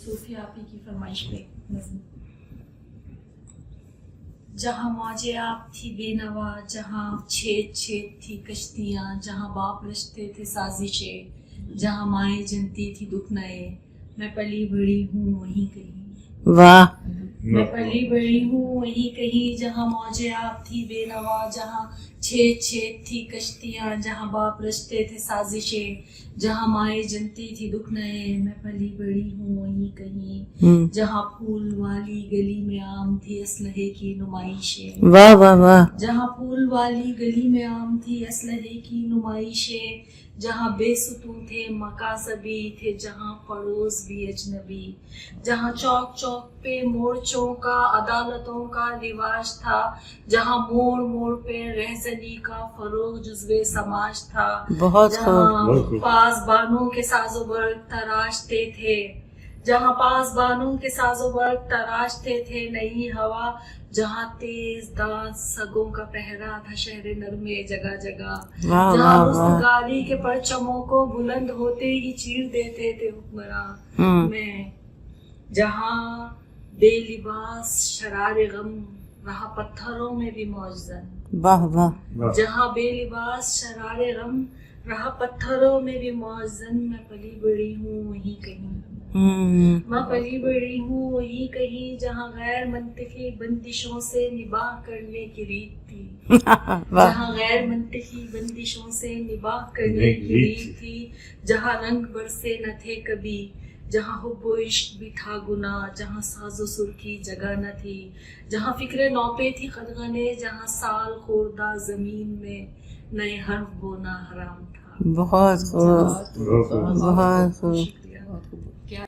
صوفی آپی کی فرمائش پہ نظم. جہاں موجے آپ تھی بے نوا، جہاں چھید چھید تھی کشتیاں، جہاں باپ رچتے تھے سازشیں، جہاں مائیں جنتی تھی دکھ نئے، میں پلی بڑی ہوں وہیں کہیں. واہ. میں پلی بڑی ہوں وہیں کہیں، جہاں موجے آپ تھی بے نوا، جہاں چھید چھید تھی کشتیاں، جہاں باپ رچتے تھے سازشیں، جہاں مائیں جنتی تھی دکھ نئے، میں پلی بڑی ہوں وہیں کہیں، جہاں پھول والی گلی میں عام تھی اسلحے کی نمائشیں. واہ واہ واہ. جہاں پھول والی گلی میں عام تھی اسلحے کی نمائشیں، جہاں بے ستو تھے مکاسبی تھے، جہاں پڑوس بھی اجنبی، جہاں چوک چوک پہ مورچوں کا عدالتوں کا رواج تھا، جہاں موڑ موڑ پہ رہزنی کا فروغ جزوے سماج تھا، بہت جہاں پاسبانوں کے ساز و برگ تراشتے تھے، جہاں پاسبانوں کے ساز و برگ تراشتے تھے نئی ہوا، جہاں تیز دانت سگوں کا پہرا تھا شہر نرمے جگہ جگہ، جہاں رستگاری کے پرچموں کو بلند ہوتے ہی چیر دیتے تھے حکمراں میں، جہاں بے لباس شرار غم رہا پتھروں میں بھی معجزن. واہ واہ. جہاں بے لباس شرار غم رہا پتھروں میں بھی معجزن، میں پلی بڑی ہوں وہیں کہیں. میں پلی بڑی ہوں وہیں کہیں، جہاں غیر منطقی بندشوں سے نباہ کرنے کی ریت تھی، جہاں غیر منطقی بندشوں سے نباہ کرنے کی ریت تھی، جہاں رنگ برسے نہ تھے کبھی، جہاں حب و عشق بھی تھا گناہ، جہاں ساز و سر کی جگہ نہ تھی، جہاں فکر نوپے تھی قدغنے، جہاں سال خوردہ زمین میں نئے حرف بونا حرام تھا. بہت خوب. بہت خوب.